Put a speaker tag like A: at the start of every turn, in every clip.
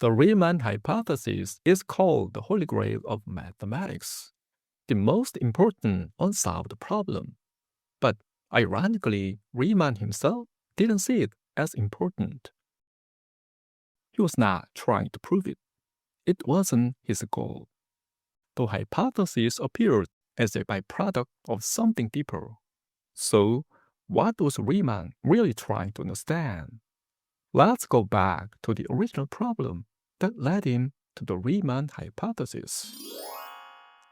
A: The Riemann hypothesis is called the holy grail of mathematics, the most important unsolved problem. But ironically, Riemann himself didn't see it as important. He was not trying to prove it. It wasn't his goal. The hypothesis appeared as a byproduct of something deeper. So, what was Riemann really trying to understand? Let's go back to the original problem that led him to the Riemann hypothesis.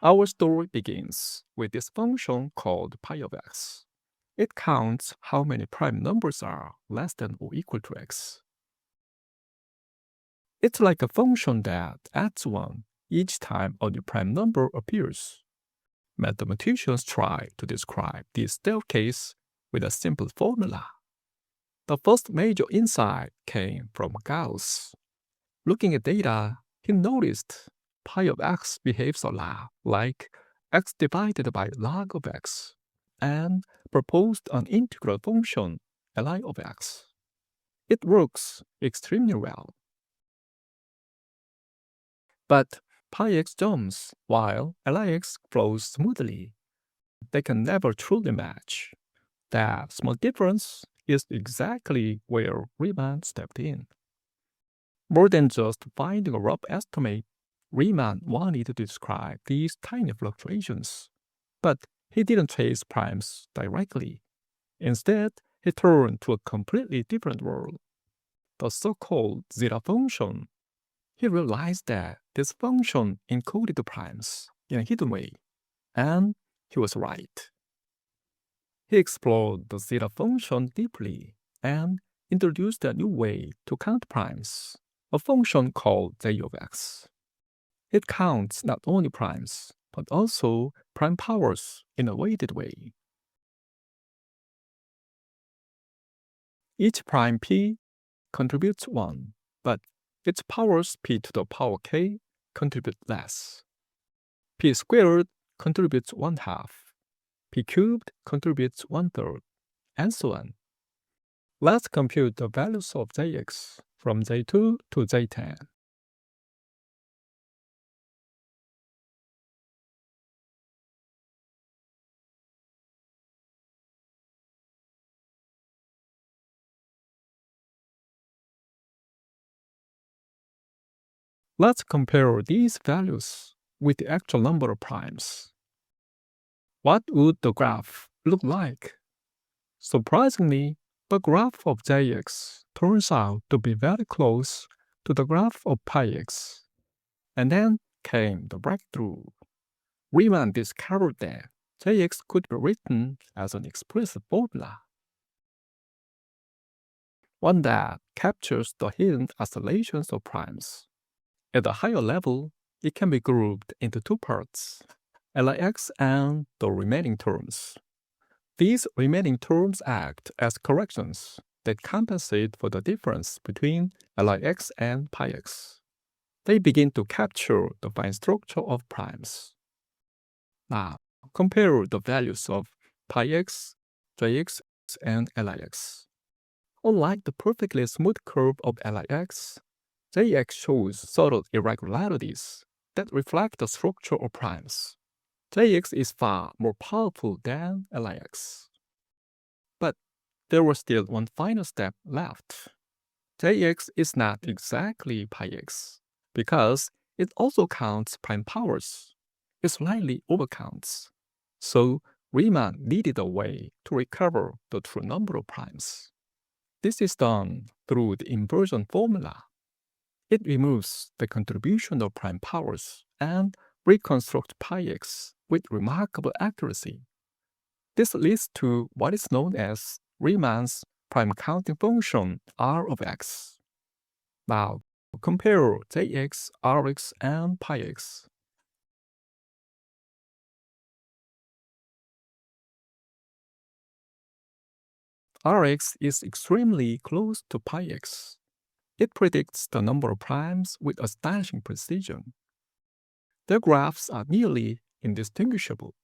A: Our story begins with this function called pi of x. It counts how many prime numbers are less than or equal to x. It's like a function that adds 1 each time a new prime number appears. Mathematicians try to describe this staircase with a simple formula. The first major insight came from Gauss. Looking at data, he noticed pi of x behaves a lot like x divided by log of x, and proposed an integral function, Li of x. It works extremely well. But pi x jumps while Lix flows smoothly. They can never truly match. That small difference is exactly where Riemann stepped in. More than just finding a rough estimate, Riemann wanted to describe these tiny fluctuations. But he didn't trace primes directly. Instead, he turned to a completely different world, the so-called zeta function. He realized that this function encoded the primes in a hidden way, and he was right. He explored the zeta function deeply and introduced a new way to count primes, a function called j of x. It counts not only primes, but also prime powers in a weighted way. Each prime p contributes 1, but its powers p to the power k contribute less. P squared contributes 1/2, p cubed contributes 1/3, and so on. Let's compute the values of jx from j2 to j10. Let's compare these values with the actual number of primes. What would the graph look like? Surprisingly, the graph of jx turns out to be very close to the graph of pi x. And then came the breakthrough. Riemann discovered that jx could be written as an explicit formula, one that captures the hidden oscillations of primes. At a higher level, it can be grouped into two parts, Lix and the remaining terms. These remaining terms act as corrections that compensate for the difference between Lix and pi x. They begin to capture the fine structure of primes. Now, compare the values of pi x, jx, and Lix. Unlike the perfectly smooth curve of Lix, jx shows subtle irregularities that reflect the structure of primes. jx is far more powerful than Lix. But there was still one final step left. jx is not exactly pi x, because it also counts prime powers. It slightly overcounts. So Riemann needed a way to recover the true number of primes. This is done through the inversion formula. It removes the contribution of prime powers and reconstructs pi x with remarkable accuracy. This leads to what is known as Riemann's prime counting function R of x. Now, compare jx, rx, and pi x. Rx is extremely close to pi x. It predicts the number of primes with astonishing precision. Their graphs are nearly indistinguishable.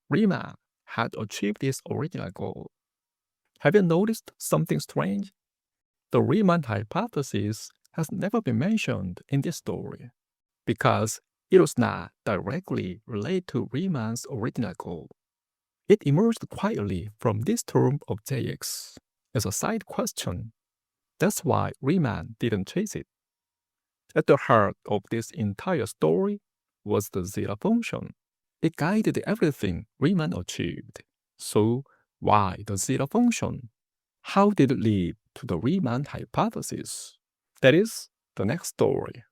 A: Riemann had achieved his original goal. Have you noticed something strange? The Riemann hypothesis has never been mentioned in this story because it was not directly related to Riemann's original goal. It emerged quietly from this term of Jx as a side question. That's why Riemann didn't chase it. At the heart of this entire story was the zeta function. It guided everything Riemann achieved. So, why the zeta function? How did it lead to the Riemann hypothesis? That is the next story.